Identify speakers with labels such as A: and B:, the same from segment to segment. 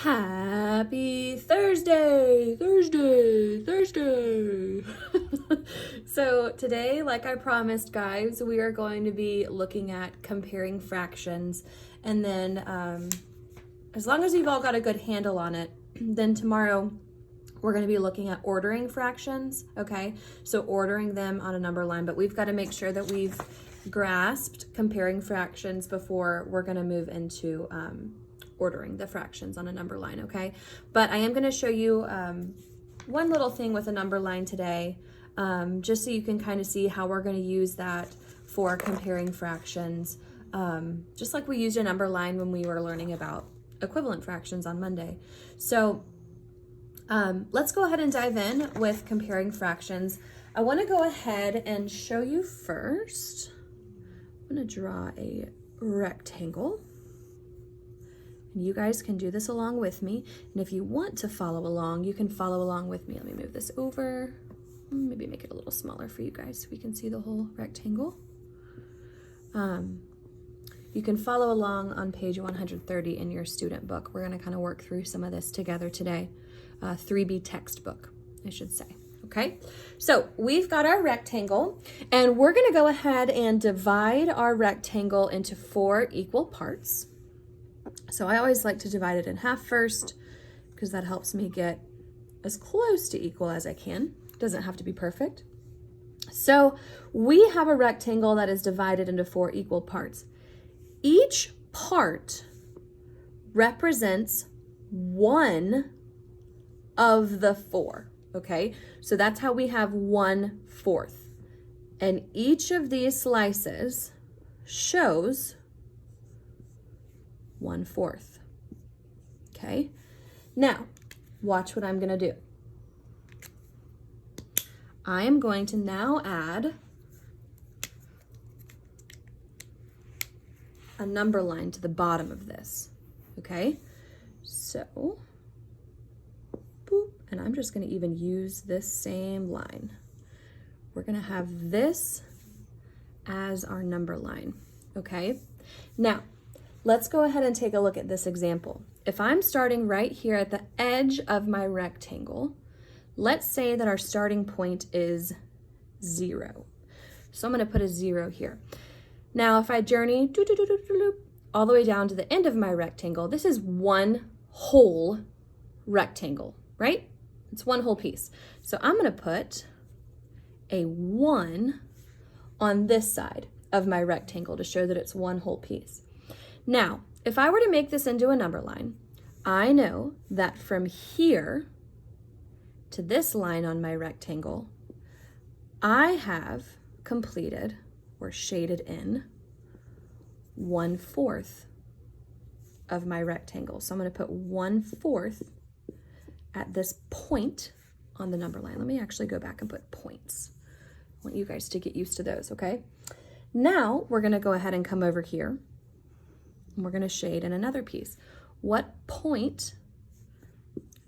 A: Happy Thursday, Thursday. So today, like I promised, guys, we are going to be looking at comparing fractions. And then as long as you've all got a good handle on it, then tomorrow we're going to be looking at ordering fractions, okay? So ordering them on a number line, but we've got to make sure that we've grasped comparing fractions before we're going to move into ordering the fractions on a number line, okay? But I am going to show you one little thing with a number line today, just so you can kind of see how we're going to use that for comparing fractions, just like we used a number line when we were learning about equivalent fractions on Monday. So let's go ahead and dive in with comparing fractions. I want to go ahead and show you first. I'm going to draw a rectangle. And you guys can do this along with me. And if you want to follow along, you can follow along with me. Let me move this over. Maybe make it a little smaller for you guys so we can see the whole rectangle. You can follow along on page 130 in your student book. We're going to kind of work through some of this together today. 3B textbook, I should say. Okay, so we've got our rectangle, and we're going to go ahead and divide our rectangle into 4 equal parts. So I always like to divide it in half first because that helps me get as close to equal as I can. It doesn't have to be perfect. So we have a rectangle that is divided into 4 equal parts. Each part represents one of the 4, okay? So that's how we have 1/4. And each of these slices shows 1/4. Okay, now watch what I'm going to do. I am going to now add a number line to the bottom of this. Okay, so boop, and I'm just going to even use this same line. We're going to have this as our number line. Okay, now let's go ahead and take a look at this example. If I'm starting right here at the edge of my rectangle, let's say that our starting point is 0. So I'm going to put a 0 here. Now, if I journey all the way down to the end of my rectangle, this is one whole rectangle, right? It's one whole piece. So I'm going to put a 1 on this side of my rectangle to show that it's one whole piece. Now, if I were to make this into a number line, I know that from here to this line on my rectangle, I have completed or shaded in 1/4 of my rectangle. So I'm going to put 1/4 at this point on the number line. Let me actually go back and put points. I want you guys to get used to those, okay? Now we're going to go ahead and come over here. And we're going to shade in another piece. What point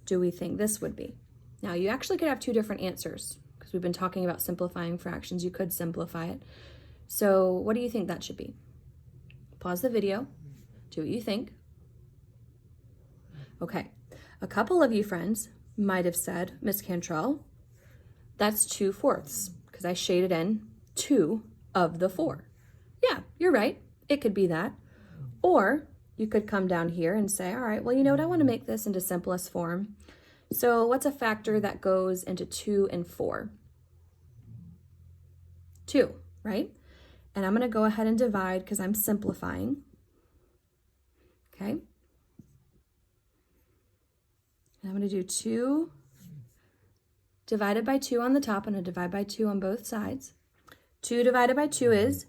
A: do we think this would be? Now, you actually could have 2 different answers because we've been talking about simplifying fractions. You could simplify it. So what do you think that should be? Pause the video. Do what you think. Okay. A couple of you friends might have said, Miss Cantrell, that's 2/4 because I shaded in 2 of the 4. Yeah, you're right. It could be that. Or you could come down here and say, all right, well, you know what? I want to make this into simplest form. So what's a factor that goes into 2 and 4? 2, right? And I'm going to go ahead and divide because I'm simplifying. Okay. And I'm going to do 2 divided by 2 on the top. I'm going to divide by 2 on both sides. 2 divided by 2 is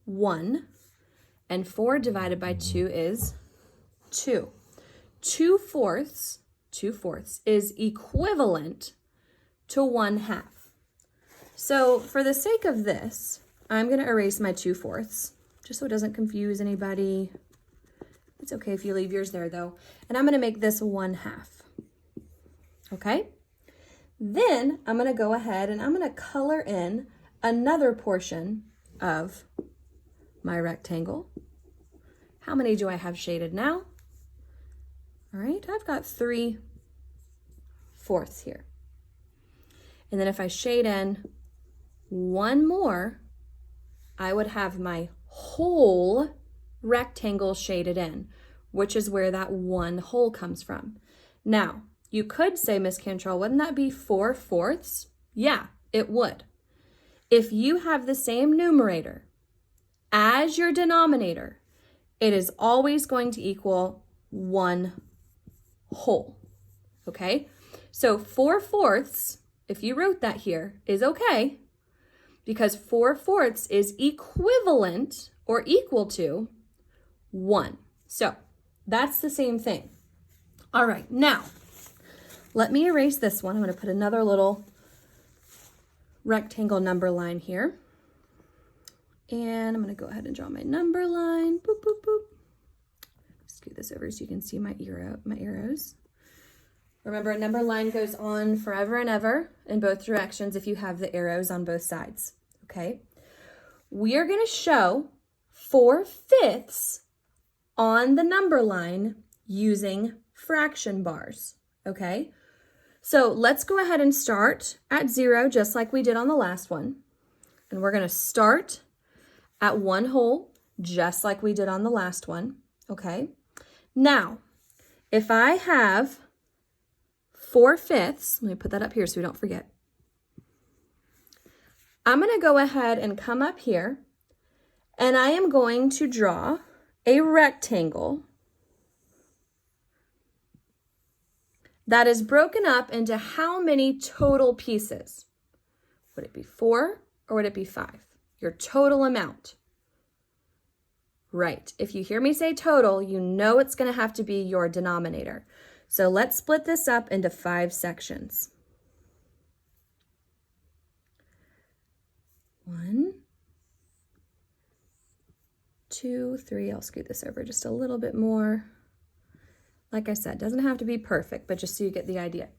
A: 1. And 4 divided by 2 is 2. 2/4 is equivalent to 1/2. So for the sake of this, I'm going to erase my 2/4 just so it doesn't confuse anybody. It's okay if you leave yours there though. And I'm going to make this 1/2. Okay? Then I'm going to go ahead and I'm going to color in another portion of my rectangle. How many do I have shaded now? All right, I've got 3/4 here. And then if I shade in one more, I would have my whole rectangle shaded in, which is where that one hole comes from. Now, you could say, Miss Cantrell, wouldn't that be 4/4? Yeah, it would. If you have the same numerator as your denominator, it is always going to equal one whole, okay? So 4/4, if you wrote that here, is okay, because 4/4 is equivalent or equal to 1. So that's the same thing. All right, now let me erase this one. I'm going to put another little rectangle number line here. And I'm going to go ahead and draw my number line. Boop, boop, boop. Scoot this over so you can see my arrows. Remember, a number line goes on forever and ever in both directions if you have the arrows on both sides, okay? We are going to show 4/5 on the number line using fraction bars, okay? So let's go ahead and start at 0 just like we did on the last one. And we're going to start at one whole just like we did on the last one, okay? Now, if I have 4/5, let me put that up here so we don't forget. I'm going to go ahead and come up here and I am going to draw a rectangle that is broken up into how many total pieces? Would it be 4 or would it be 5? Your total amount. Right. If you hear me say total, you know it's going to have to be your denominator. So let's split this up into 5 sections. 1, 2, 3. I'll scoot this over just a little bit more. Like I said, doesn't have to be perfect, but just so you get the idea.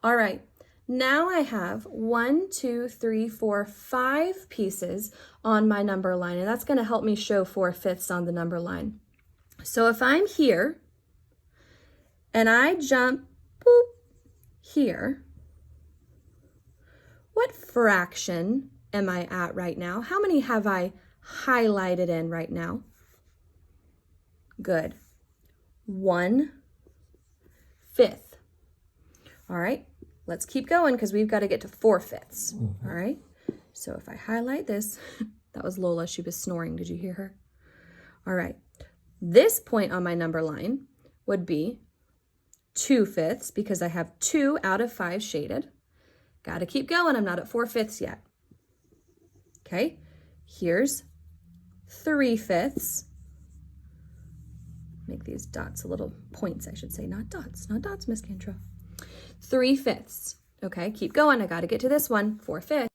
A: All right, now I have 1, 2, 3, 4, 5 pieces on my number line, and that's going to help me show 4/5 on the number line. So if I'm here and I jump boop here, what fraction am I at right now? How many have I highlighted in right now? Good. 1/5. All right, let's keep going because we've got to get to 4/5. All right, so if I highlight this, that was Lola, she was snoring. Did you hear her? All right, this point on my number line would be 2/5 because I have 2 out of 5 shaded. Got to keep going. I'm not at 4/5 yet. Okay, here's 3/5. Make these dots a little points, I should say, not dots, Miss Cantrell. 3/5. Okay, keep going. I got to get to this one, 4/5.